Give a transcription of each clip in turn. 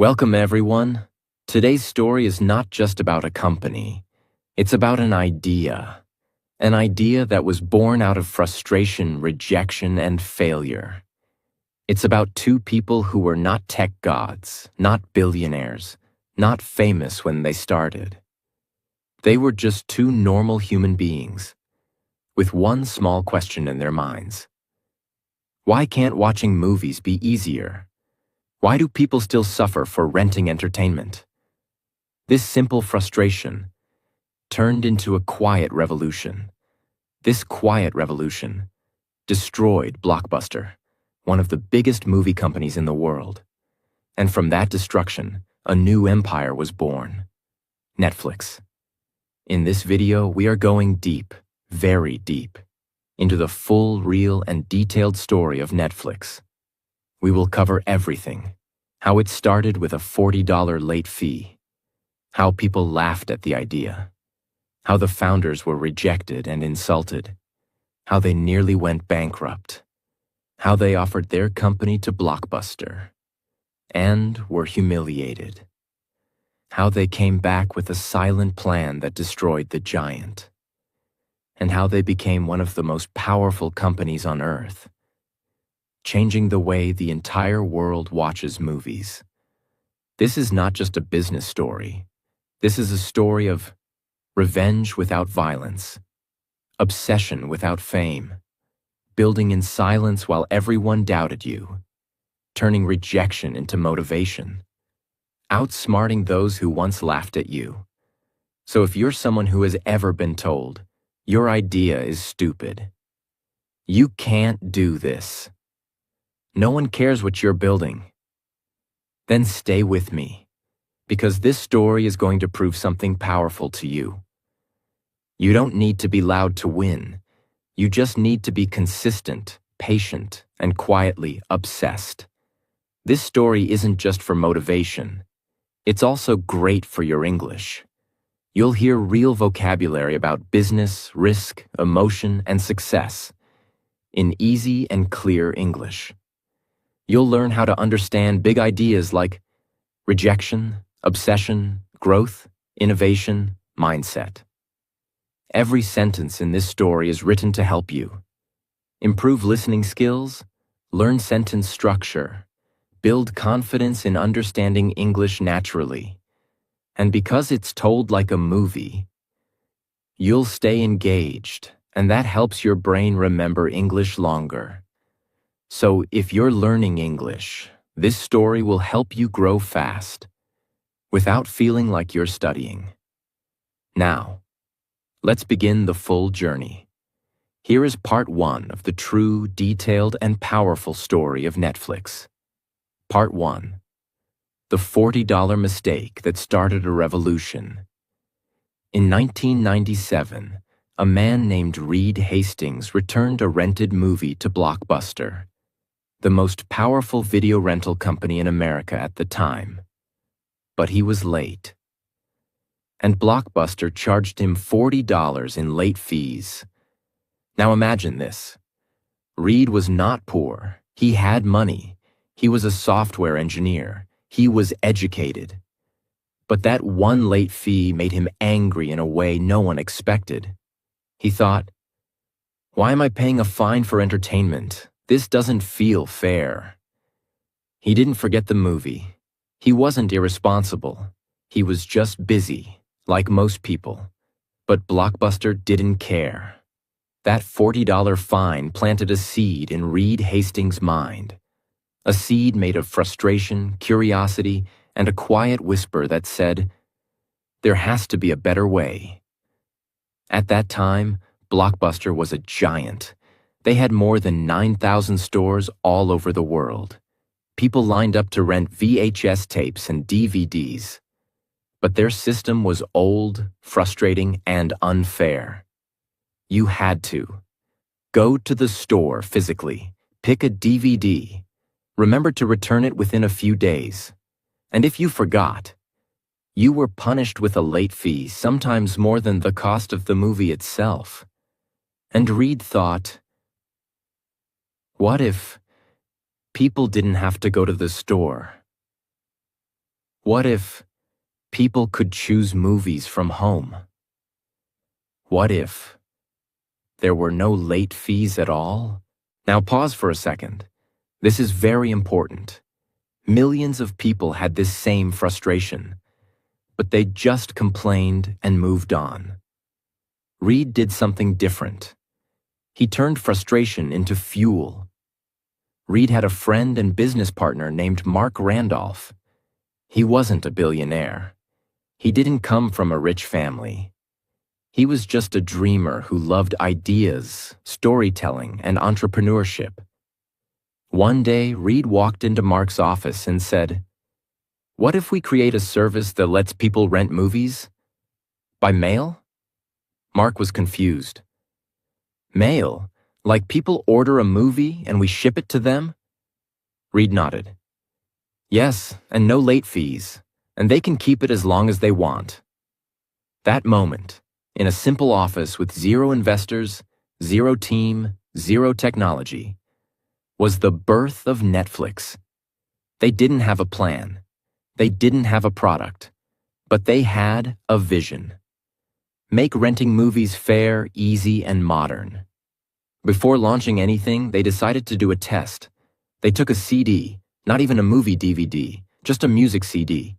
Welcome, everyone. Today's story is not just about a company. It's about an idea that was born out of frustration, rejection, and failure. It's about two people who were not tech gods, not billionaires, not famous when they started. They were just two normal human beings, with one small question in their minds. Why can't watching movies be easier? Why do people still suffer for renting entertainment? This simple frustration turned into a quiet revolution. This quiet revolution destroyed Blockbuster, one of the biggest movie companies in the world. And from that destruction, a new empire was born: Netflix. In this video, we are going deep, very deep, into the full, real, and detailed story of Netflix. We will cover everything: how it started with a $40 late fee, how people laughed at the idea, how the founders were rejected and insulted, how they nearly went bankrupt, how they offered their company to Blockbuster and were humiliated, how they came back with a silent plan that destroyed the giant, and how they became one of the most powerful companies on earth, changing the way the entire world watches movies. This is not just a business story. This is a story of revenge without violence, obsession without fame, building in silence while everyone doubted you, turning rejection into motivation, outsmarting those who once laughed at you. So if you're someone who has ever been told, your idea is stupid, you can't do this, no one cares what you're building, then stay with me, because this story is going to prove something powerful to you. You don't need to be loud to win. You just need to be consistent, patient, and quietly obsessed. This story isn't just for motivation. It's also great for your English. You'll hear real vocabulary about business, risk, emotion, and success in easy and clear English. You'll learn how to understand big ideas like rejection, obsession, growth, innovation, mindset. Every sentence in this story is written to help you improve listening skills, learn sentence structure, build confidence in understanding English naturally. And because it's told like a movie, you'll stay engaged, and that helps your brain remember English longer. So if you're learning English, this story will help you grow fast, without feeling like you're studying. Now, let's begin the full journey. Here is part 1 of the true, detailed, and powerful story of Netflix. Part 1. The $40 mistake that started a revolution. In 1997, a man named Reed Hastings returned a rented movie to Blockbuster, the most powerful video rental company in America at the time. But he was late, and Blockbuster charged him $40 in late fees. Now imagine this. Reed was not poor. He had money. He was a software engineer. He was educated. But that one late fee made him angry in a way no one expected. He thought, "Why am I paying a fine for entertainment? This doesn't feel fair." He didn't forget the movie. He wasn't irresponsible. He was just busy, like most people. But Blockbuster didn't care. That $40 fine planted a seed in Reed Hastings' mind. A seed made of frustration, curiosity, and a quiet whisper that said, there has to be a better way. At that time, Blockbuster was a giant. They had more than 9,000 stores all over the world. People lined up to rent VHS tapes and DVDs. But their system was old, frustrating, and unfair. You had to go to the store physically, pick a DVD, remember to return it within a few days. And if you forgot, you were punished with a late fee, sometimes more than the cost of the movie itself. And Reed thought, what if people didn't have to go to the store? What if people could choose movies from home? What if there were no late fees at all? Now pause for a second. This is very important. Millions of people had this same frustration, but they just complained and moved on. Reed did something different. He turned frustration into fuel. Reed had a friend and business partner named Mark Randolph. He wasn't a billionaire. He didn't come from a rich family. He was just a dreamer who loved ideas, storytelling, and entrepreneurship. One day, Reed walked into Mark's office and said, "What if we create a service that lets people rent movies? By mail?" Mark was confused. Mail? Like people order a movie and we ship it to them? Reed nodded. Yes, and no late fees, and they can keep it as long as they want. That moment, in a simple office with 0 investors, 0 team, 0 technology, was the birth of Netflix. They didn't have a plan. They didn't have a product, but they had a vision. Make renting movies fair, easy, and modern. Before launching anything, they decided to do a test. They took a CD, not even a movie DVD, just a music CD.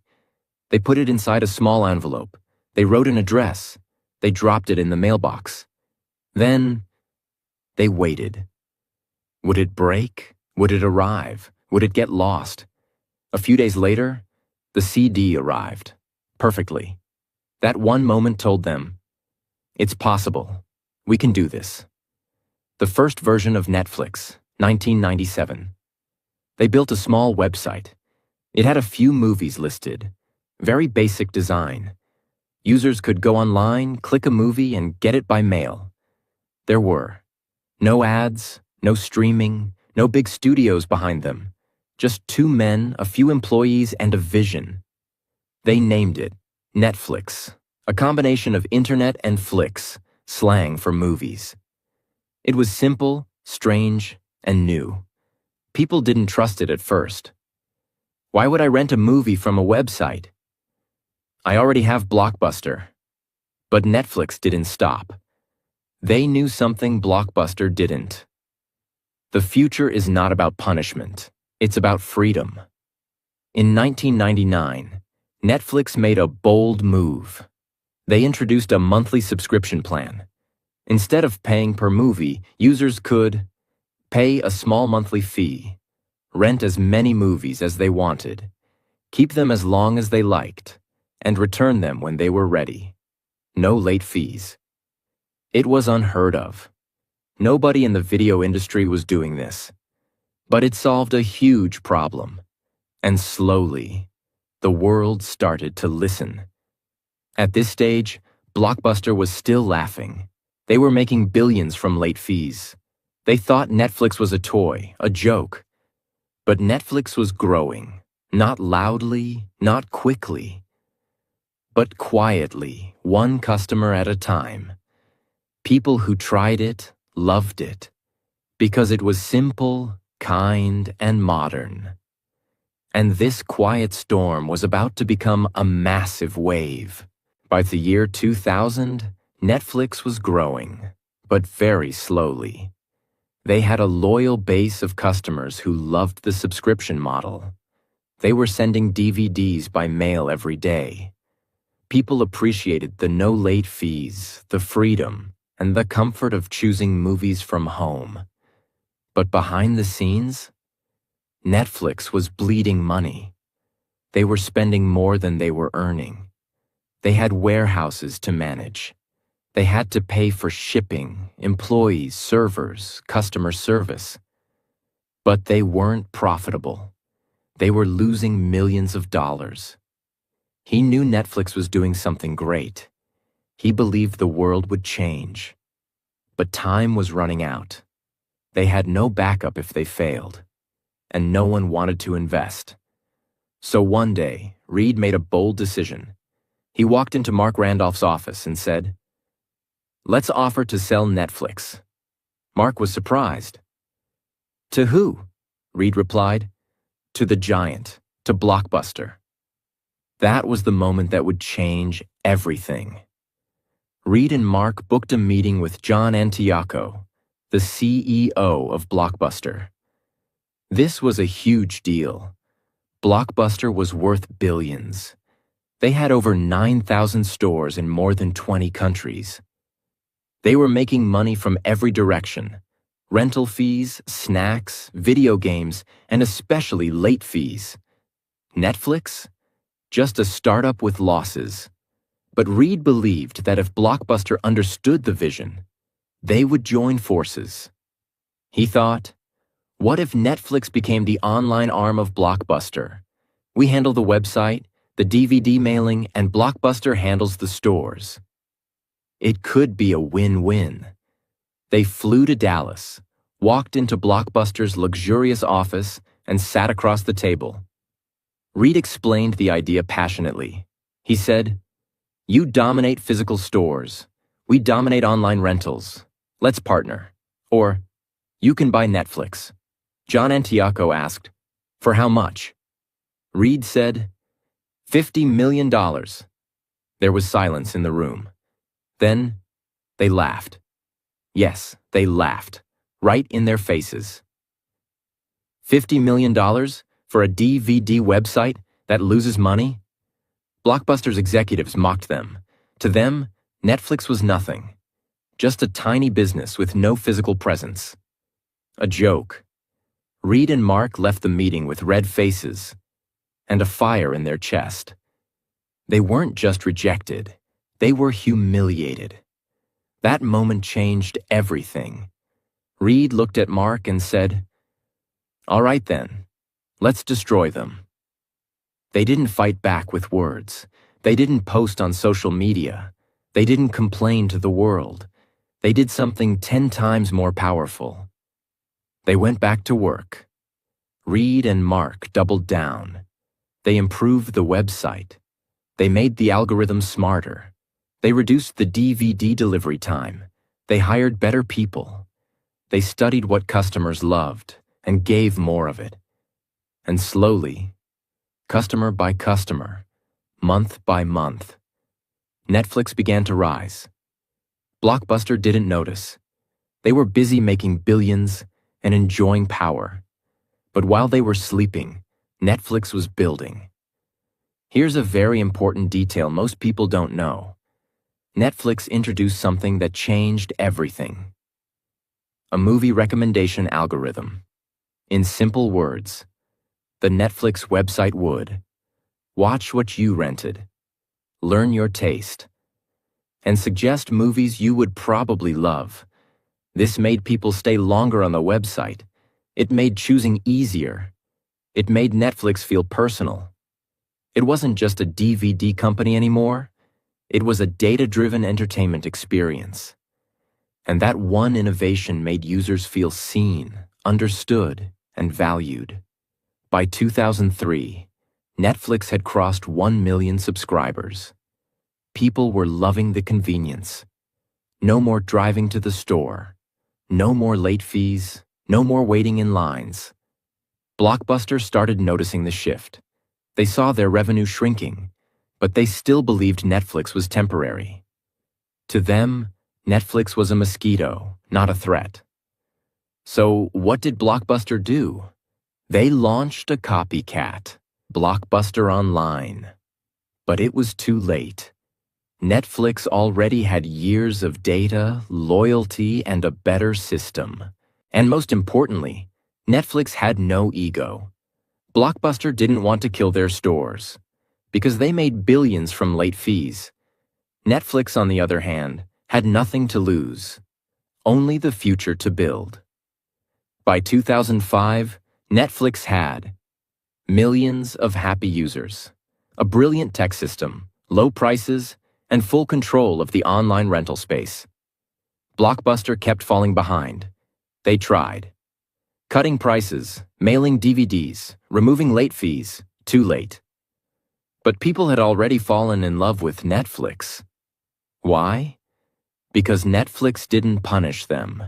They put it inside a small envelope. They wrote an address. They dropped it in the mailbox. Then, they waited. Would it break? Would it arrive? Would it get lost? A few days later, the CD arrived. Perfectly. That one moment told them, it's possible. We can do this. The first version of Netflix, 1997. They built a small website. It had a few movies listed. Very basic design. Users could go online, click a movie, and get it by mail. There were no ads, no streaming, no big studios behind them. Just 2 men, a few employees, and a vision. They named it Netflix, a combination of internet and flicks, slang for movies. It was simple, strange, and new. People didn't trust it at first. Why would I rent a movie from a website? I already have Blockbuster. But Netflix didn't stop. They knew something Blockbuster didn't. The future is not about punishment. It's about freedom. In 1999, Netflix made a bold move. They introduced a monthly subscription plan. Instead of paying per movie, users could pay a small monthly fee, rent as many movies as they wanted, keep them as long as they liked, and return them when they were ready. No late fees. It was unheard of. Nobody in the video industry was doing this. But it solved a huge problem. And slowly, the world started to listen. At this stage, Blockbuster was still laughing. They were making billions from late fees. They thought Netflix was a toy, a joke. But Netflix was growing, not loudly, not quickly, but quietly, one customer at a time. People who tried it loved it, because it was simple, kind, and modern. And this quiet storm was about to become a massive wave. By the year 2000, Netflix was growing, but very slowly. They had a loyal base of customers who loved the subscription model. They were sending DVDs by mail every day. People appreciated the no late fees, the freedom, and the comfort of choosing movies from home. But behind the scenes, Netflix was bleeding money. They were spending more than they were earning. They had warehouses to manage. They had to pay for shipping, employees, servers, customer service. But they weren't profitable. They were losing millions of dollars. He knew Netflix was doing something great. He believed the world would change. But time was running out. They had no backup if they failed, and no one wanted to invest. So one day, Reed made a bold decision. He walked into Mark Randolph's office and said, "Let's offer to sell Netflix." Mark was surprised. "To who?" Reed replied. "To the giant, to Blockbuster." That was the moment that would change everything. Reed and Mark booked a meeting with John Antioco, the CEO of Blockbuster. This was a huge deal. Blockbuster was worth billions. They had over 9,000 stores in more than 20 countries. They were making money from every direction: rental fees, snacks, video games, and especially late fees. Netflix? Just a startup with losses. But Reed believed that if Blockbuster understood the vision, they would join forces. He thought, what if Netflix became the online arm of Blockbuster? We handle the website, the DVD mailing, and Blockbuster handles the stores. It could be a win-win. They flew to Dallas, walked into Blockbuster's luxurious office, and sat across the table. Reed explained the idea passionately. He said, "You dominate physical stores. We dominate online rentals. Let's partner. Or, you can buy Netflix." John Antioco asked, "For how much?" Reed said, $50 million. There was silence in the room. Then, they laughed. Yes, they laughed, right in their faces. $50 million for a DVD website that loses money? Blockbuster's executives mocked them. To them, Netflix was nothing. Just a tiny business with no physical presence. A joke. Reed and Mark left the meeting with red faces and a fire in their chest. They weren't just rejected, they were humiliated. That moment changed everything. Reed looked at Mark and said, "All right then, let's destroy them." They didn't fight back with words. They didn't post on social media. They didn't complain to the world. They did something 10 times more powerful. They went back to work. Reed and Mark doubled down. They improved the website. They made the algorithm smarter. They reduced the DVD delivery time. They hired better people. They studied what customers loved and gave more of it. And slowly, customer by customer, month by month, Netflix began to rise. Blockbuster didn't notice. They were busy making billions and enjoying power. But while they were sleeping, Netflix was building. Here's a very important detail most people don't know. Netflix introduced something that changed everything. A movie recommendation algorithm. In simple words, the Netflix website would watch what you rented, learn your taste, and suggest movies you would probably love. This made people stay longer on the website. It made choosing easier. It made Netflix feel personal. It wasn't just a DVD company anymore. It was a data-driven entertainment experience. And that one innovation made users feel seen, understood, and valued. By 2003, Netflix had crossed 1 million subscribers. People were loving the convenience. No more driving to the store. No more late fees. No more waiting in lines. Blockbuster started noticing the shift. They saw their revenue shrinking, but they still believed Netflix was temporary. To them, Netflix was a mosquito, not a threat. So what did Blockbuster do? They launched a copycat, Blockbuster Online. But it was too late. Netflix already had years of data, loyalty, and a better system. And most importantly, Netflix had no ego. Blockbuster didn't want to kill their stores, because they made billions from late fees. Netflix, on the other hand, had nothing to lose, only the future to build. By 2005, Netflix had millions of happy users, a brilliant tech system, low prices, and full control of the online rental space. Blockbuster kept falling behind. They tried. Cutting prices, mailing DVDs, removing late fees, too late. But people had already fallen in love with Netflix. Why? Because Netflix didn't punish them.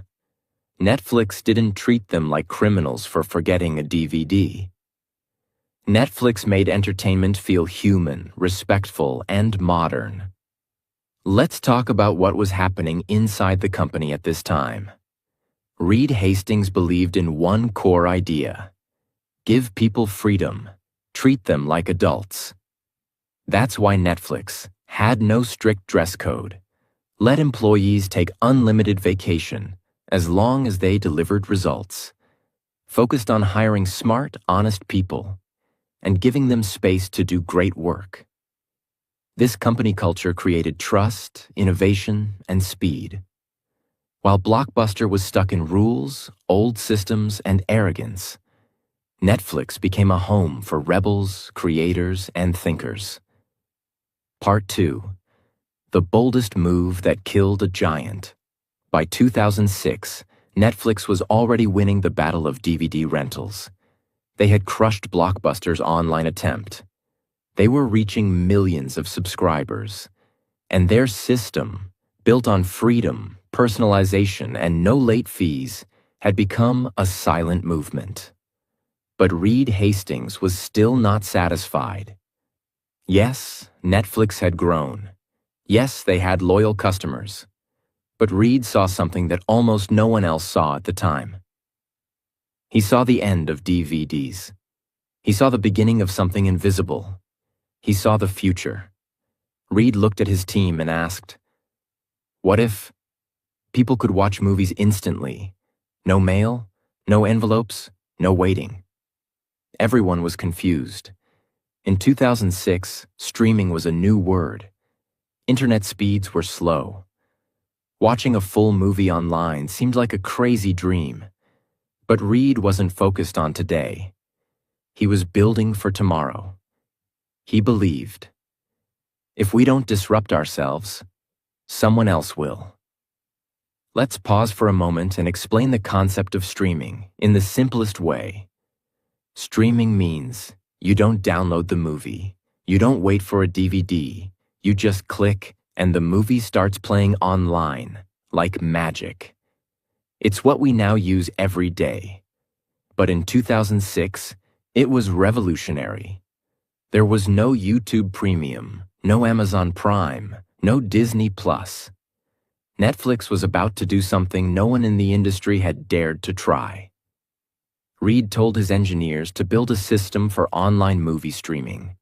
Netflix didn't treat them like criminals for forgetting a DVD. Netflix made entertainment feel human, respectful, and modern. Let's talk about what was happening inside the company at this time. Reed Hastings believed in one core idea: give people freedom, treat them like adults. That's why Netflix had no strict dress code. Let employees take unlimited vacation as long as they delivered results. Focused on hiring smart, honest people and giving them space to do great work. This company culture created trust, innovation, and speed. While Blockbuster was stuck in rules, old systems, and arrogance, Netflix became a home for rebels, creators, and thinkers. Part 2. The boldest move that killed a giant. By 2006, Netflix was already winning the battle of DVD rentals. They had crushed Blockbuster's online attempt. They were reaching millions of subscribers, and their system, built on freedom, personalization, and no late fees, had become a silent movement. But Reed Hastings was still not satisfied. Yes, Netflix had grown. Yes, they had loyal customers. But Reed saw something that almost no one else saw at the time. He saw the end of DVDs. He saw the beginning of something invisible. He saw the future. Reed looked at his team and asked, "What if people could watch movies instantly? No mail, no envelopes, no waiting." Everyone was confused. In 2006, streaming was a new word. Internet speeds were slow. Watching a full movie online seemed like a crazy dream. But Reed wasn't focused on today. He was building for tomorrow. He believed, if we don't disrupt ourselves, someone else will. Let's pause for a moment and explain the concept of streaming in the simplest way. Streaming means you don't download the movie, you don't wait for a DVD, you just click and the movie starts playing online, like magic. It's what we now use every day. But in 2006, it was revolutionary. There was no YouTube Premium, no Amazon Prime, no Disney Plus. Netflix was about to do something no one in the industry had dared to try. Reed told his engineers to build a system for online movie streaming.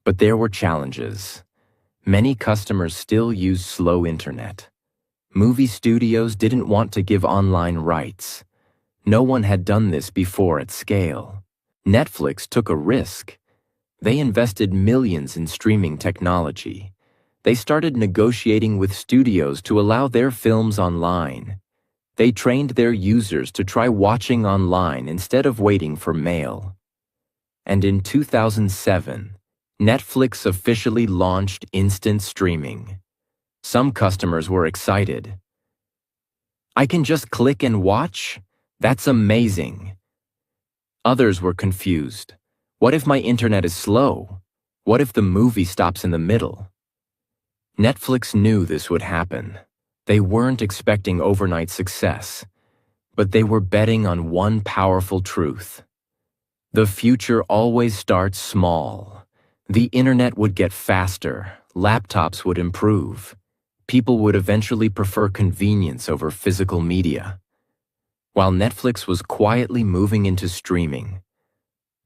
But there were challenges. Many customers still use slow internet. Movie studios didn't want to give online rights. No one had done this before at scale. Netflix took a risk. They invested millions in streaming technology. They started negotiating with studios to allow their films online. They trained their users to try watching online instead of waiting for mail. And in 2007, Netflix officially launched instant streaming. Some customers were excited. "I can just click and watch? That's amazing." Others were confused. "What if my internet is slow? What if the movie stops in the middle?" Netflix knew this would happen. They weren't expecting overnight success, but they were betting on one powerful truth. The future always starts small. The internet would get faster, laptops would improve. People would eventually prefer convenience over physical media. While Netflix was quietly moving into streaming,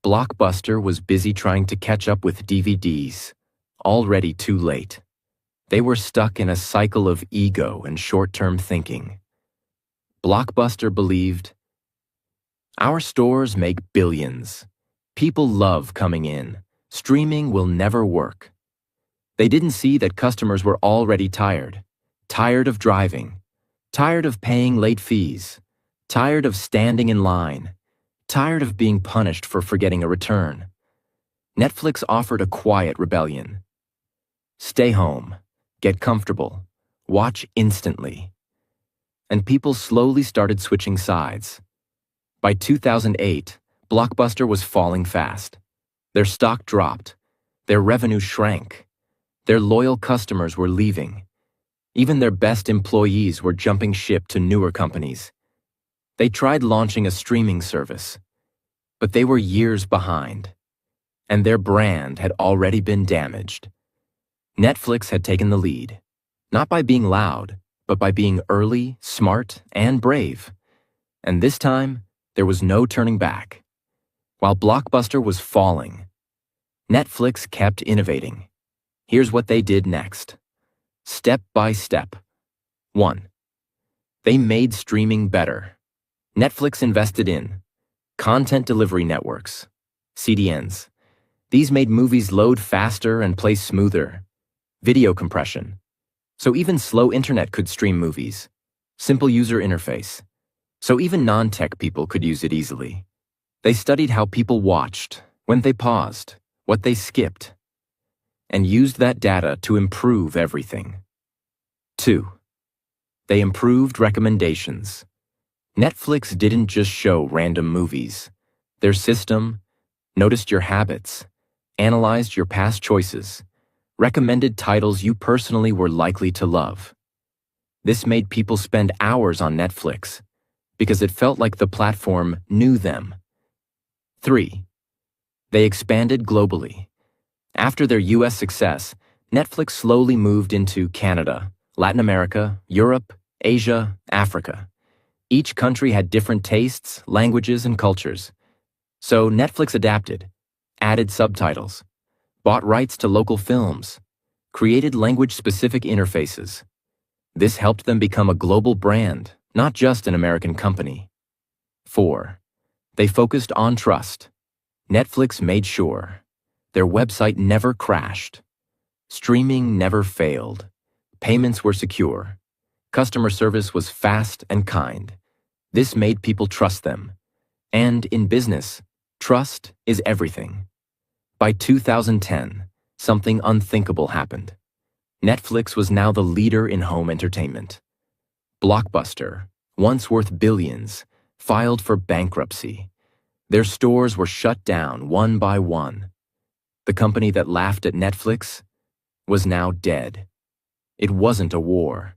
Blockbuster was busy trying to catch up with DVDs, already too late. They were stuck in a cycle of ego and short-term thinking. Blockbuster believed, "Our stores make billions. People love coming in. Streaming will never work." They didn't see that customers were already tired of driving, tired of paying late fees, tired of standing in line, tired of being punished for forgetting a return. Netflix offered a quiet rebellion. Stay home, get comfortable, watch instantly. And people slowly started switching sides. By 2008, Blockbuster was falling fast. Their stock dropped. Their revenue shrank. Their loyal customers were leaving. Even their best employees were jumping ship to newer companies. They tried launching a streaming service, but they were years behind. and their brand had already been damaged. Netflix had taken the lead, not by being loud, but by being early, smart, and brave. And this time, there was no turning back. While Blockbuster was falling, Netflix kept innovating. Here's what they did next. Step by step. 1. They made streaming better. Netflix invested in content delivery networks, CDNs. These made movies load faster and play smoother. Video compression. So even slow internet could stream movies. Simple user interface. So even non-tech people could use it easily. They studied how people watched, when they paused, what they skipped, and used that data to improve everything. 2. They improved recommendations. Netflix didn't just show random movies. Their system noticed your habits, analyzed your past choices, recommended titles you personally were likely to love. This made people spend hours on Netflix because it felt like the platform knew them. 3. They expanded globally. After their US success, Netflix slowly moved into Canada, Latin America, Europe, Asia, Africa. Each country had different tastes, languages, and cultures. So Netflix adapted, added subtitles, bought rights to local films, created language-specific interfaces. This helped them become a global brand, not just an American company. 4. They focused on trust. Netflix made sure their website never crashed. Streaming never failed. Payments were secure. Customer service was fast and kind. This made people trust them. And in business, trust is everything. By 2010, something unthinkable happened. Netflix was now the leader in home entertainment. Blockbuster, once worth billions, filed for bankruptcy. Their stores were shut down one by one. The company that laughed at Netflix was now dead. It wasn't a war.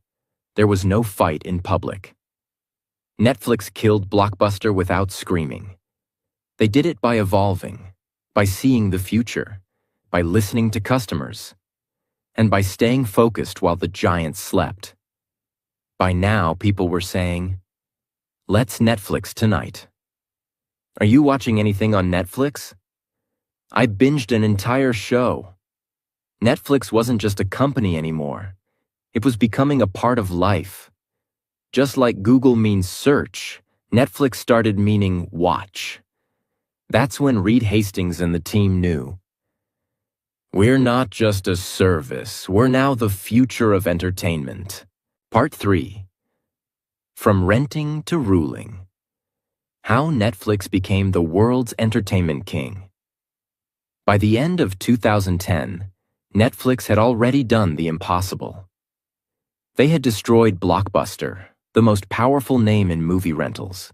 There was no fight in public. Netflix killed Blockbuster without screaming. They did it by evolving, by seeing the future, by listening to customers, and by staying focused while the giants slept. By now, people were saying, "Let's Netflix tonight." Are you watching anything on Netflix? I binged an entire show. Netflix wasn't just a company anymore. It was becoming a part of life. Just like Google means search, Netflix started meaning watch. That's when Reed Hastings and the team knew. We're not just a service, we're now the future of entertainment. Part 3. From renting to ruling. How Netflix became the world's entertainment king. By the end of 2010, Netflix had already done the impossible. They had destroyed Blockbuster, the most powerful name in movie rentals.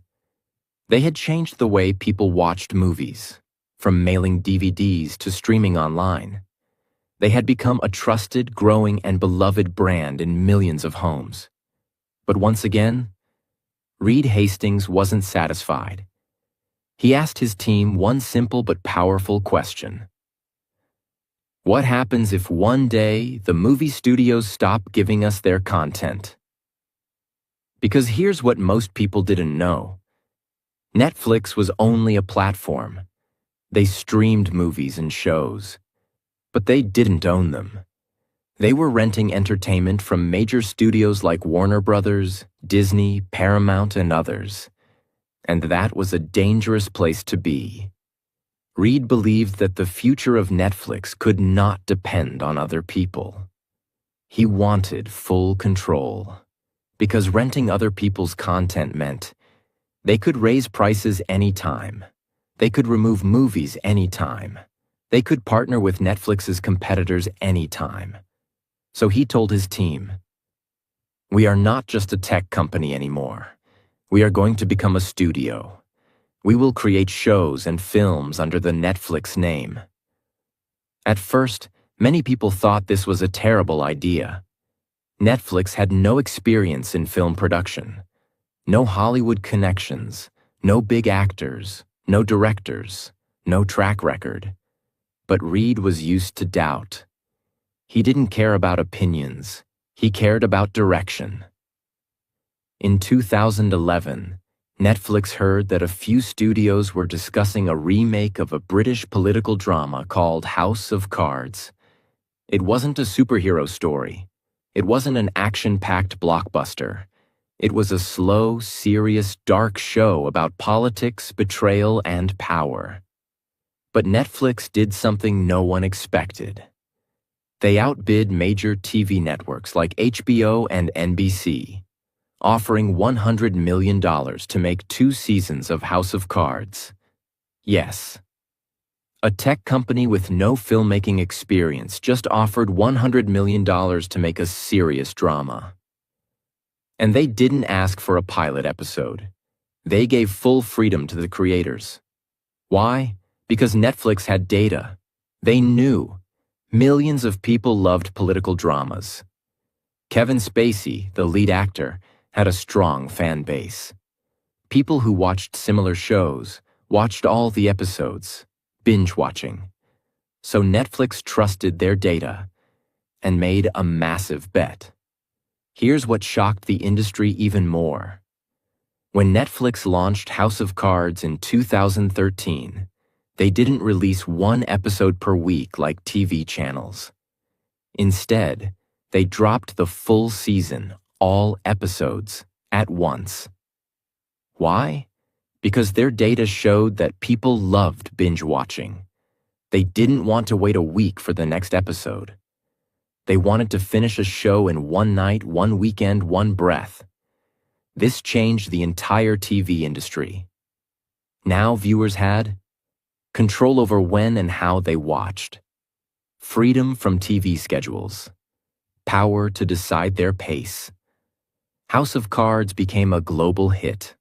They had changed the way people watched movies, from mailing DVDs to streaming online. They had become a trusted, growing, and beloved brand in millions of homes. But once again, Reed Hastings wasn't satisfied. He asked his team one simple but powerful question. What happens if one day the movie studios stop giving us their content? Because here's what most people didn't know. Netflix was only a platform. They streamed movies and shows, but they didn't own them. They were renting entertainment from major studios like Warner Brothers, Disney, Paramount, and others. And that was a dangerous place to be. Reed believed that the future of Netflix could not depend on other people. He wanted full control, because renting other people's content meant they could raise prices anytime. They could remove movies anytime. They could partner with Netflix's competitors anytime. So he told his team, "We are not just a tech company anymore. We are going to become a studio. We will create shows and films under the Netflix name." At first, many people thought this was a terrible idea. Netflix had no experience in film production, no Hollywood connections, no big actors, no directors, no track record. But Reed was used to doubt. He didn't care about opinions. He cared about direction. In 2011, Netflix heard that a few studios were discussing a remake of a British political drama called House of Cards. It wasn't a superhero story. It wasn't an action-packed blockbuster. It was a slow, serious, dark show about politics, betrayal, and power. But Netflix did something no one expected. They outbid major TV networks like HBO and NBC, offering $100 million to make 2 seasons of House of Cards. Yes. A tech company with no filmmaking experience just offered $100 million to make a serious drama. And they didn't ask for a pilot episode. They gave full freedom to the creators. Why? Because Netflix had data. They knew. Millions of people loved political dramas. Kevin Spacey, the lead actor, had a strong fan base. People who watched similar shows watched all the episodes, binge watching. So Netflix trusted their data and made a massive bet. Here's what shocked the industry even more. When Netflix launched House of Cards in 2013, they didn't release 1 episode per week like TV channels. Instead, they dropped the full season, all episodes, at once. Why? Because their data showed that people loved binge watching. They didn't want to wait a week for the next episode. They wanted to finish a show in 1 night, 1 weekend, 1 breath. This changed the entire TV industry. Now viewers had control over when and how they watched, freedom from TV schedules, power to decide their pace. House of Cards became a global hit.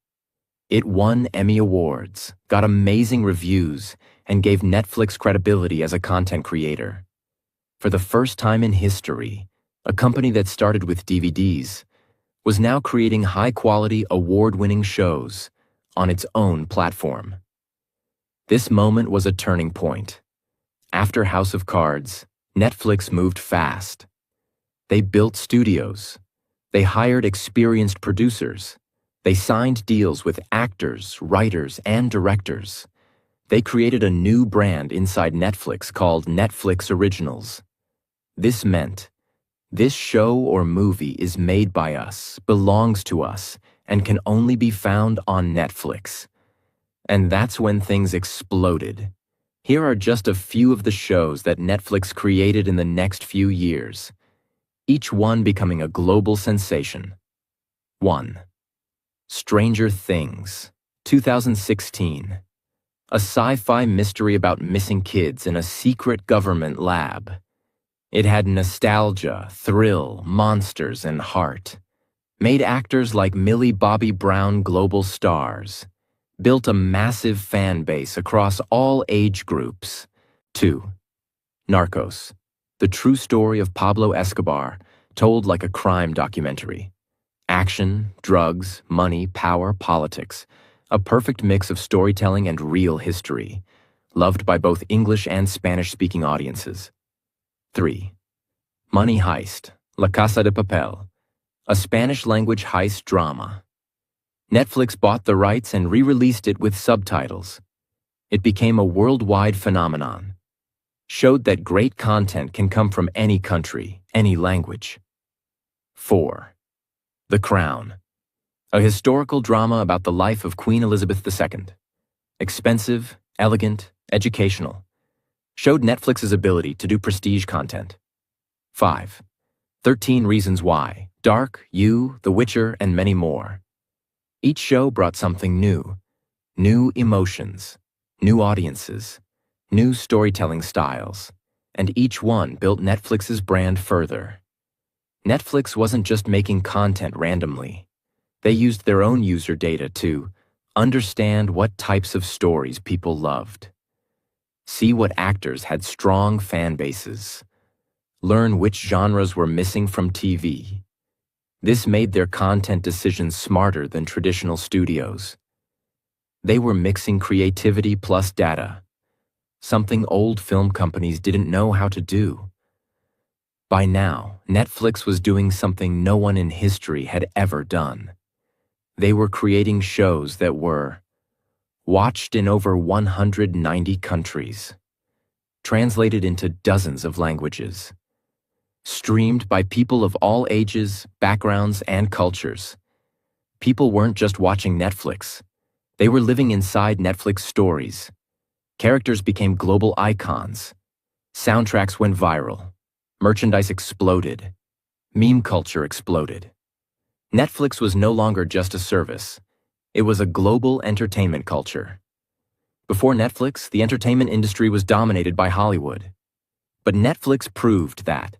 It won Emmy Awards, got amazing reviews, and gave Netflix credibility as a content creator. For the first time in history, a company that started with DVDs was now creating high-quality, award-winning shows on its own platform. This moment was a turning point. After House of Cards, Netflix moved fast. They built studios. They hired experienced producers. They signed deals with actors, writers, and directors. They created a new brand inside Netflix called Netflix Originals. This meant, this show or movie is made by us, belongs to us, and can only be found on Netflix. And that's when things exploded. Here are just a few of the shows that Netflix created in the next few years, each one becoming a global sensation. 1. Stranger Things, 2016. A sci-fi mystery about missing kids in a secret government lab. It had nostalgia, thrill, monsters, and heart. Made actors like Millie Bobby Brown global stars. Built a massive fan base across all age groups. 2. Narcos, the true story of Pablo Escobar, told like a crime documentary. Action, drugs, money, power, politics. A perfect mix of storytelling and real history. Loved by both English and Spanish-speaking audiences. 3. Money Heist, La Casa de Papel, a Spanish-language heist drama. Netflix bought the rights and re-released it with subtitles. It became a worldwide phenomenon. Showed that great content can come from any country, any language. 4. The Crown, a historical drama about the life of Queen Elizabeth II. Expensive, elegant, educational. Showed Netflix's ability to do prestige content. 5. 13 Reasons Why, Dark, You, The Witcher, and many more. Each show brought something new. New emotions, new audiences, new storytelling styles, and each one built Netflix's brand further. Netflix wasn't just making content randomly. They used their own user data to understand what types of stories people loved, see what actors had strong fan bases, learn which genres were missing from TV. This made their content decisions smarter than traditional studios. They were mixing creativity plus data. something old film companies didn't know how to do. By now, Netflix was doing something no one in history had ever done. They were creating shows that were watched in over 190 countries, translated into dozens of languages, streamed by people of all ages, backgrounds, and cultures. People weren't just watching Netflix. They were living inside Netflix stories. Characters became global icons. Soundtracks went viral. Merchandise exploded. Meme culture exploded. Netflix was no longer just a service. It was a global entertainment culture. Before Netflix, the entertainment industry was dominated by Hollywood. But Netflix proved that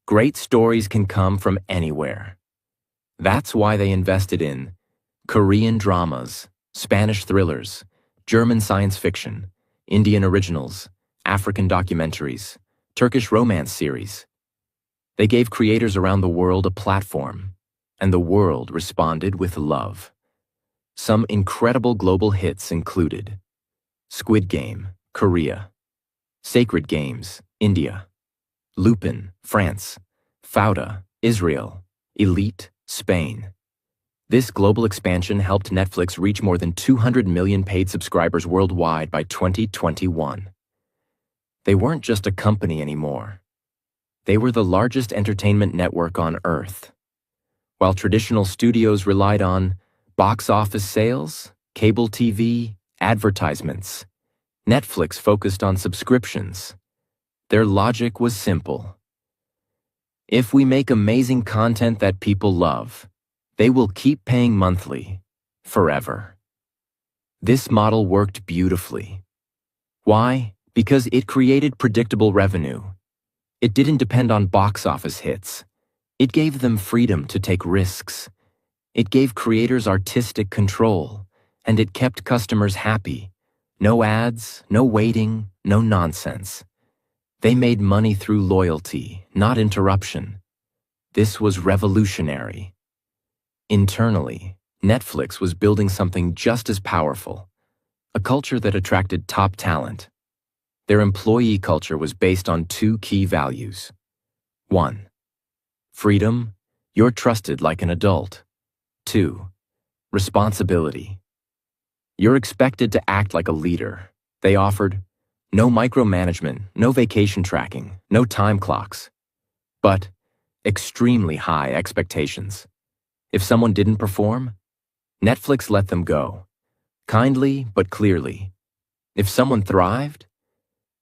great stories can come from anywhere. That's why they invested in Korean dramas, Spanish thrillers, German science fiction, Indian originals, African documentaries, Turkish romance series. They gave creators around the world a platform, and the world responded with love. Some incredible global hits included Squid Game, Korea; Sacred Games, India; Lupin, France; Fauda, Israel; Elite, Spain. This global expansion helped Netflix reach more than 200 million paid subscribers worldwide by 2021. They weren't just a company anymore. They were the largest entertainment network on Earth. While traditional studios relied on box office sales, cable TV, advertisements, Netflix focused on subscriptions. Their logic was simple. If we make amazing content that people love, they will keep paying monthly, forever. This model worked beautifully. Why? Because it created predictable revenue. It didn't depend on box office hits. It gave them freedom to take risks. It gave creators artistic control, and it kept customers happy. No ads, no waiting, no nonsense. They made money through loyalty, not interruption. This was revolutionary. Internally, Netflix was building something just as powerful, a culture that attracted top talent. Their employee culture was based on two key values. 1. Freedom, you're trusted like an adult. 2. Responsibility. You're expected to act like a leader. They offered no micromanagement, no vacation tracking, no time clocks, but extremely high expectations. If someone didn't perform, Netflix let them go, kindly but clearly. If someone thrived,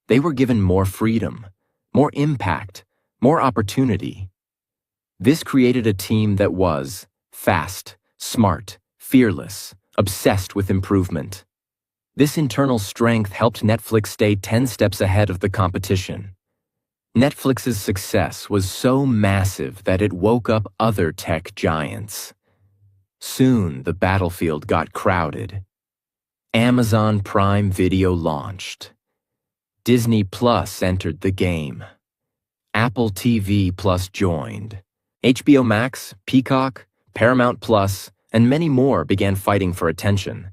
they were given more freedom, more impact, more opportunity. This created a team that was fast, smart, fearless, obsessed with improvement. This internal strength helped Netflix stay 10 steps ahead of the competition. Netflix's success was so massive that it woke up other tech giants. Soon, the battlefield got crowded. Amazon Prime Video launched. Disney Plus entered the game. Apple TV Plus joined. HBO Max, Peacock, Paramount Plus, and many more began fighting for attention.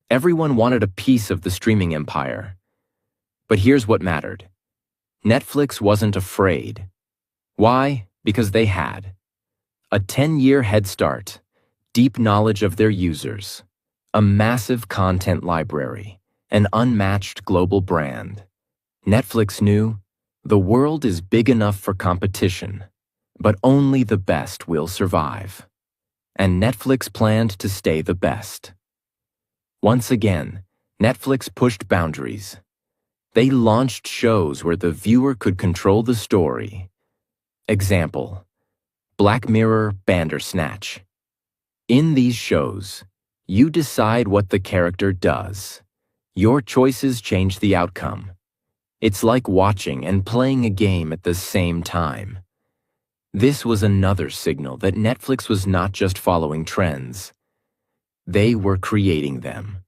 Everyone wanted a piece of the streaming empire. But here's what mattered. Netflix wasn't afraid. Why? Because they had a 10-year head start, deep knowledge of their users, a massive content library, an unmatched global brand. Netflix knew the world is big enough for competition, but only the best will survive. And Netflix planned to stay the best. Once again, Netflix pushed boundaries. They launched shows where the viewer could control the story. Example: Black Mirror Bandersnatch. In these shows, you decide what the character does. Your choices change the outcome. It's like watching and playing a game at the same time. This was another signal that Netflix was not just following trends. They were creating them.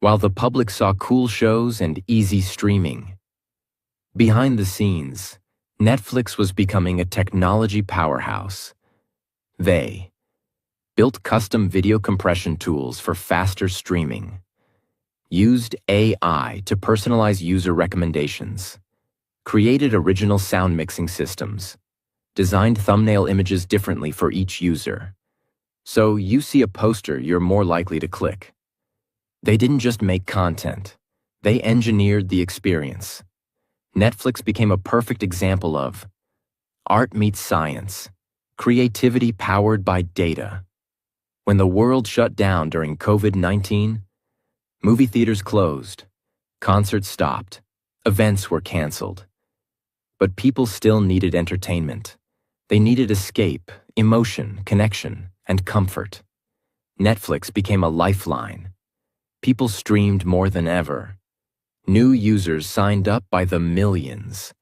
While the public saw cool shows and easy streaming, behind the scenes, Netflix was becoming a technology powerhouse. They built custom video compression tools for faster streaming, used AI to personalize user recommendations, created original sound mixing systems, designed thumbnail images differently for each user. So you see a poster you're more likely to click. They didn't just make content, they engineered the experience. Netflix became a perfect example of art meets science, creativity powered by data. When the world shut down during COVID-19, movie theaters closed, concerts stopped, events were canceled. But people still needed entertainment. They needed escape, emotion, connection, and comfort. Netflix became a lifeline. People streamed more than ever. New users signed up by the millions.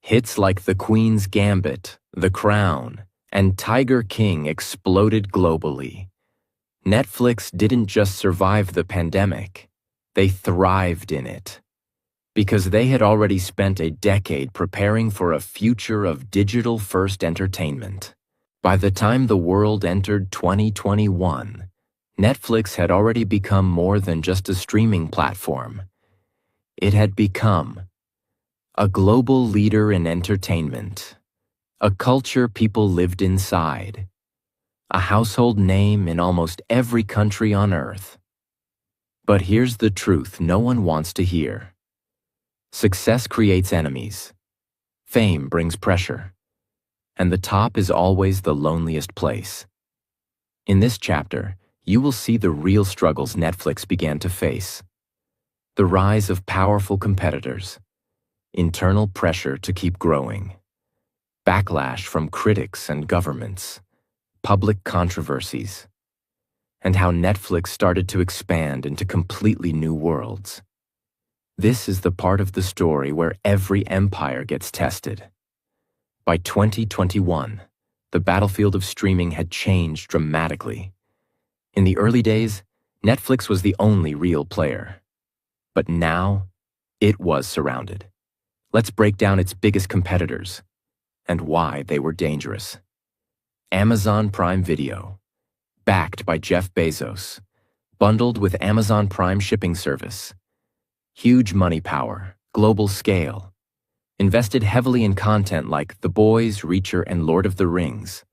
Hits like The Queen's Gambit, The Crown, and Tiger King exploded globally. Netflix didn't just survive the pandemic, they thrived in it. Because they had already spent a decade preparing for a future of digital-first entertainment. By the time the world entered 2021, Netflix had already become more than just a streaming platform. It had become a global leader in entertainment, a culture people lived inside, a household name in almost every country on Earth. But here's the truth no one wants to hear. Success creates enemies. Fame brings pressure. And the top is always the loneliest place. In this chapter, you will see the real struggles Netflix began to face. The rise of powerful competitors, internal pressure to keep growing, backlash from critics and governments, public controversies, and how Netflix started to expand into completely new worlds. This is the part of the story where every empire gets tested. By 2021, the battlefield of streaming had changed dramatically. In the early days, Netflix was the only real player. But now, it was surrounded. Let's break down its biggest competitors and why they were dangerous. Amazon Prime Video, backed by Jeff Bezos, bundled with Amazon Prime shipping service. Huge money power, global scale. Invested heavily in content like The Boys, Reacher, and Lord of the Rings,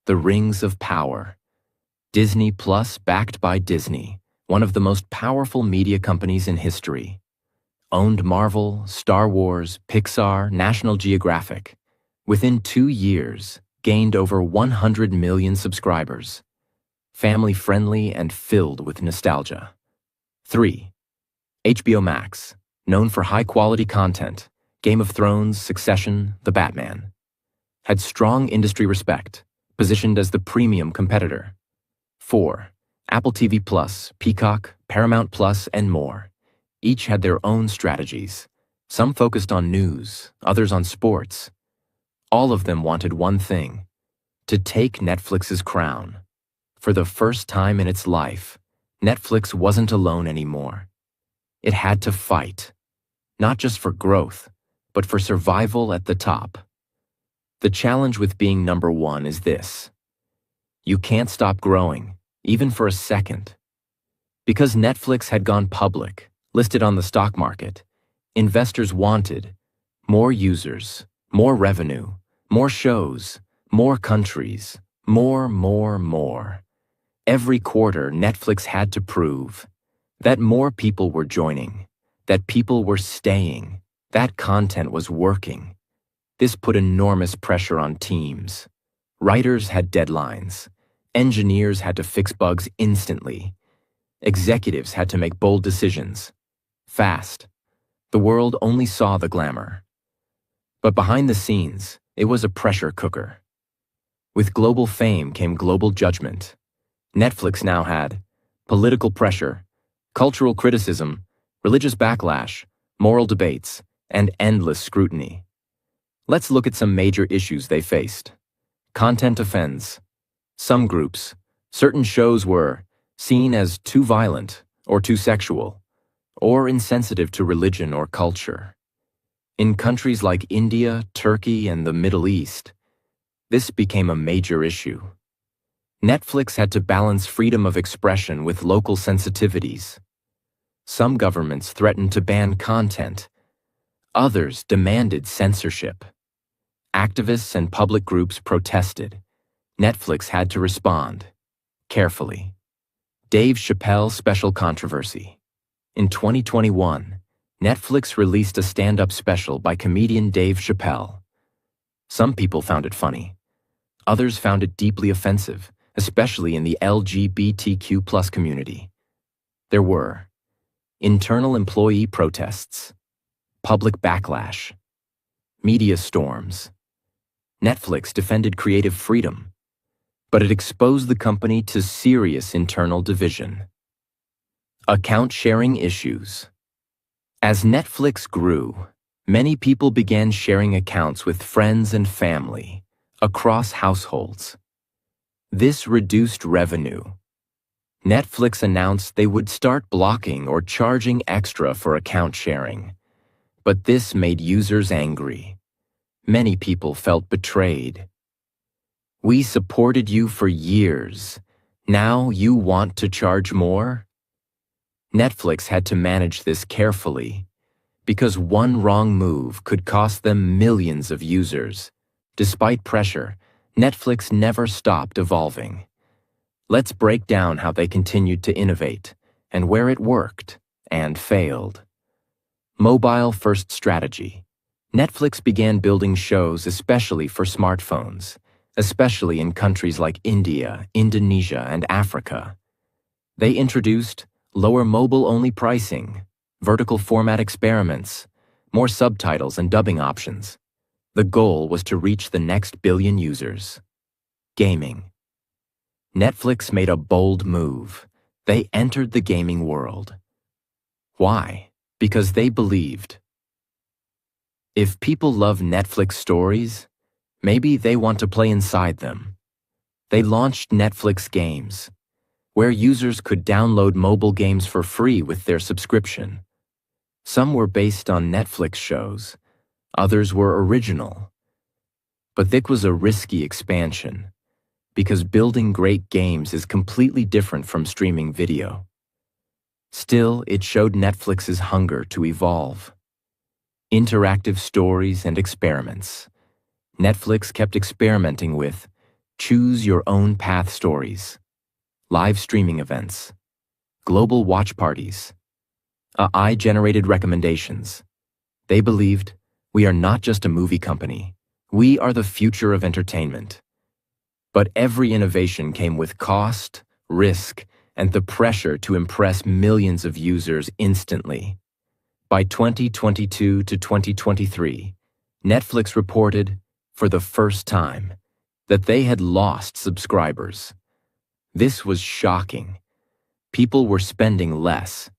the Rings of Power. Disney Plus, backed by Disney, one of the most powerful media companies in history. Owned Marvel, Star Wars, Pixar, National Geographic. Within 2 years, gained over 100 million subscribers. Family-friendly and filled with nostalgia. 3. HBO Max, known for high-quality content, Game of Thrones, Succession, The Batman. Had strong industry respect, positioned as the premium competitor. 4. Apple TV Plus, Peacock, Paramount Plus, and more. Each had their own strategies. Some focused on news, others on sports. All of them wanted one thing: to take Netflix's crown. For the first time in its life, Netflix wasn't alone anymore. It had to fight, not just for growth, but for survival at the top. The challenge with being number one is this: you can't stop growing, even for a second. Because Netflix had gone public, listed on the stock market, investors wanted more users, more revenue, more shows, more countries, more. Every quarter, Netflix had to prove that more people were joining, that people were staying, that content was working. This put enormous pressure on teams. Writers had deadlines. Engineers had to fix bugs instantly. Executives had to make bold decisions. Fast. The world only saw the glamour. But behind the scenes, it was a pressure cooker. With global fame came global judgment. Netflix now had political pressure, cultural criticism, religious backlash, moral debates, and endless scrutiny. Let's look at some major issues they faced. Content offends. Some groups, certain shows were seen as too violent or too sexual, or insensitive to religion or culture. In countries like India, Turkey, and the Middle East, this became a major issue. Netflix had to balance freedom of expression with local sensitivities. Some governments threatened to ban content. Others demanded censorship. Activists and public groups protested. Netflix had to respond carefully. Dave Chappelle's special controversy. In 2021, Netflix released a stand-up special by comedian Dave Chappelle. Some people found it funny. Others found it deeply offensive, especially in the LGBTQ+ community. There were internal employee protests, public backlash, media storms. Netflix defended creative freedom, but it exposed the company to serious internal division. Account sharing issues. As Netflix grew, many people began sharing accounts with friends and family across households. This reduced revenue. Netflix announced they would start blocking or charging extra for account sharing, but this made users angry. Many people felt betrayed. "We supported you for years. Now you want to charge more?" Netflix had to manage this carefully, because one wrong move could cost them millions of users. Despite pressure, Netflix never stopped evolving. Let's break down how they continued to innovate, and where it worked and failed. Mobile-first strategy. Netflix began building shows especially for smartphones, especially in countries like India, Indonesia, and Africa. They introduced lower mobile-only pricing, vertical format experiments, more subtitles and dubbing options. The goal was to reach the next billion users. Gaming. Netflix made a bold move. They entered the gaming world. Why? Because they believed, if people love Netflix stories, maybe they want to play inside them. They launched Netflix Games, where users could download mobile games for free with their subscription. Some were based on Netflix shows, others were original. But this was a risky expansion, because building great games is completely different from streaming video. Still, it showed Netflix's hunger to evolve. Interactive stories and experiments. Netflix kept experimenting with choose-your-own-path stories, live streaming events, global watch parties, AI-generated recommendations. They believed, we are not just a movie company, we are the future of entertainment. But every innovation came with cost, risk, and the pressure to impress millions of users instantly. By 2022 to 2023, Netflix reported, for the first time, that they had lost subscribers. This was shocking. People were spending less.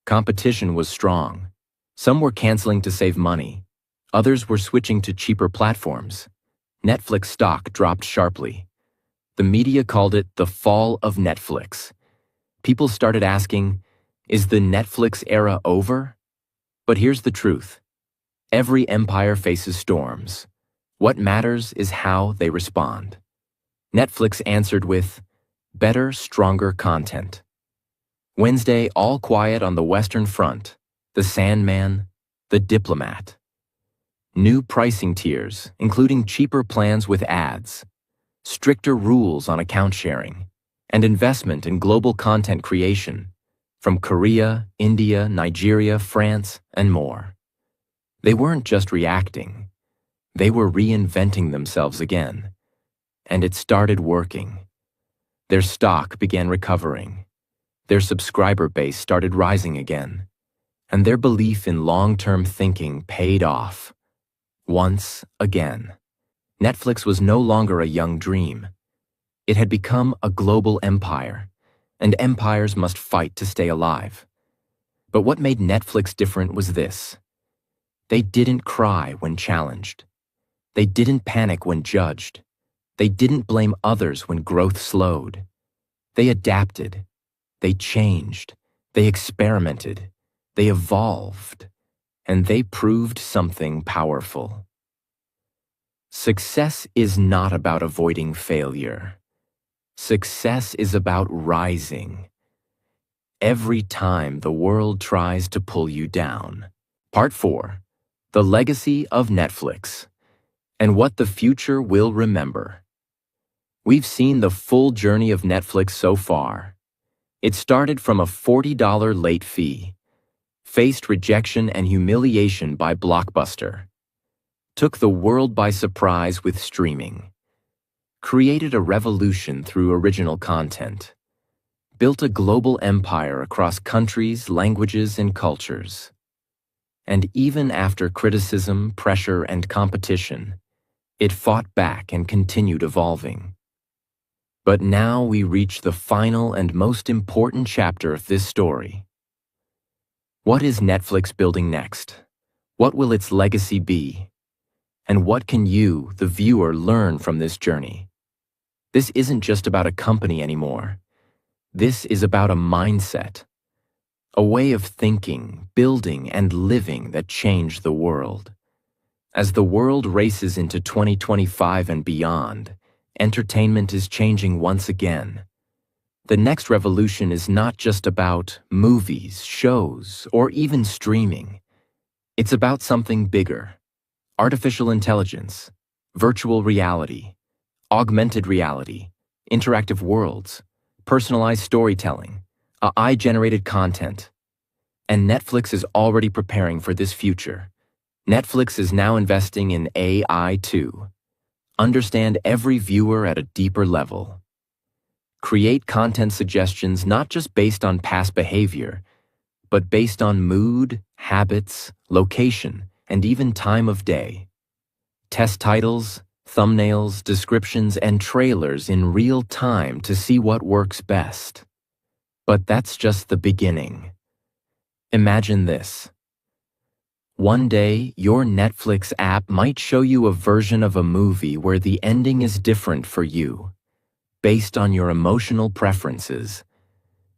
Competition was strong. Some were canceling to save money. Others were switching to cheaper platforms. Netflix stock dropped sharply. The media called it the fall of Netflix. People started asking, is the Netflix era over? But here's the truth. Every empire faces storms. What matters is how they respond. Netflix answered with better, stronger content. Wednesday, All Quiet on the Western Front, The Sandman, The Diplomat. New pricing tiers, including cheaper plans with ads, stricter rules on account sharing, and investment in global content creation from Korea, India, Nigeria, France, and more. They weren't just reacting. They were reinventing themselves again. And it started working. Their stock began recovering. Their subscriber base started rising again. And their belief in long-term thinking paid off. Once again. Netflix was no longer a young dream. It had become a global empire, and empires must fight to stay alive. But what made Netflix different was this. They didn't cry when challenged. They didn't panic when judged. They didn't blame others when growth slowed. They adapted. They changed. They experimented. They evolved. And they proved something powerful. Success is not about avoiding failure. Success is about rising. every time the world tries to pull you down. Part 4. The Legacy of Netflix and What the Future Will Remember. We've seen the full journey of Netflix so far. It started from a $40 late fee, faced rejection and humiliation by Blockbuster, took the world by surprise with streaming, created a revolution through original content, built a global empire across countries, languages, and cultures. And even after criticism, pressure, and competition, it fought back and continued evolving. But now we reach the final and most important chapter of this story. What is Netflix building next? What will its legacy be? And what can you, the viewer, learn from this journey? This isn't just about a company anymore. This is about a mindset, a way of thinking, building, and living that changed the world. As the world races into 2025 and beyond, entertainment is changing once again. The next revolution is not just about movies, shows, or even streaming. It's about something bigger: artificial intelligence, virtual reality, augmented reality, interactive worlds, personalized storytelling, AI-generated content. And Netflix is already preparing for this future. Netflix is now investing in AI to understand every viewer at a deeper level, create content suggestions not just based on past behavior, but based on mood, habits, location, and even time of day. Test titles, thumbnails, descriptions, and trailers in real time to see what works best. But that's just the beginning. Imagine this. One day, your Netflix app might show you a version of a movie where the ending is different for you, based on your emotional preferences.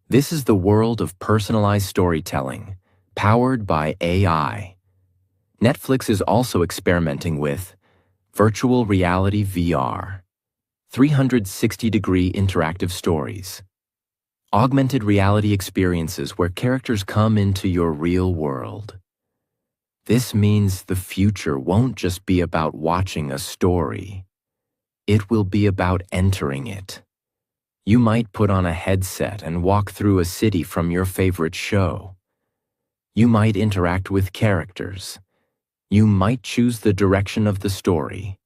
This is the world of personalized storytelling, powered by AI. Netflix is also experimenting with virtual reality VR, 360-degree interactive stories, augmented reality experiences where characters come into your real world. This means the future won't just be about watching a story. It will be about entering it. You might put on a headset and walk through a city from your favorite show. You might interact with characters. You might choose the direction of the story.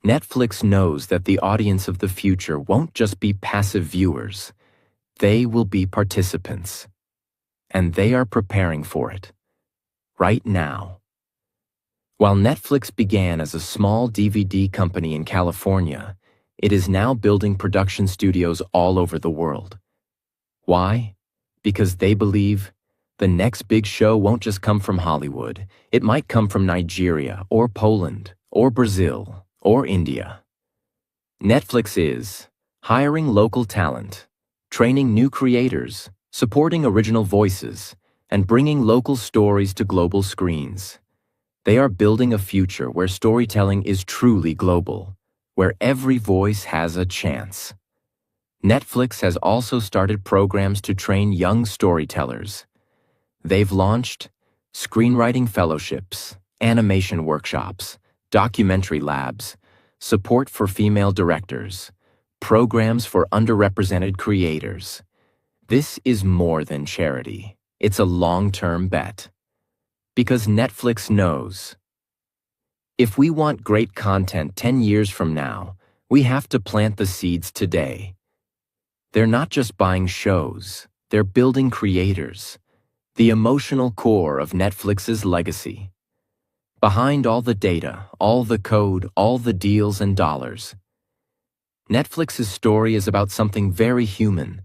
Netflix knows that the audience of the future won't just be passive viewers. They will be participants. And they are preparing for it. Right now. While Netflix began as a small DVD company in California, it is now building production studios all over the world. Why? Because they believe the next big show won't just come from Hollywood. It might come from Nigeria, or Poland, or Brazil, or India. Netflix is hiring local talent, training new creators, supporting original voices, and bringing local stories to global screens. They are building a future where storytelling is truly global, where every voice has a chance. Netflix has also started programs to train young storytellers. They've launched screenwriting fellowships, animation workshops, documentary labs, support for female directors, programs for underrepresented creators. This is more than charity. It's a long-term bet. Because Netflix knows, if we want great content 10 years from now, we have to plant the seeds today. They're not just buying shows, they're building creators, the emotional core of Netflix's legacy. Behind all the data, all the code, all the deals and dollars, Netflix's story is about something very human: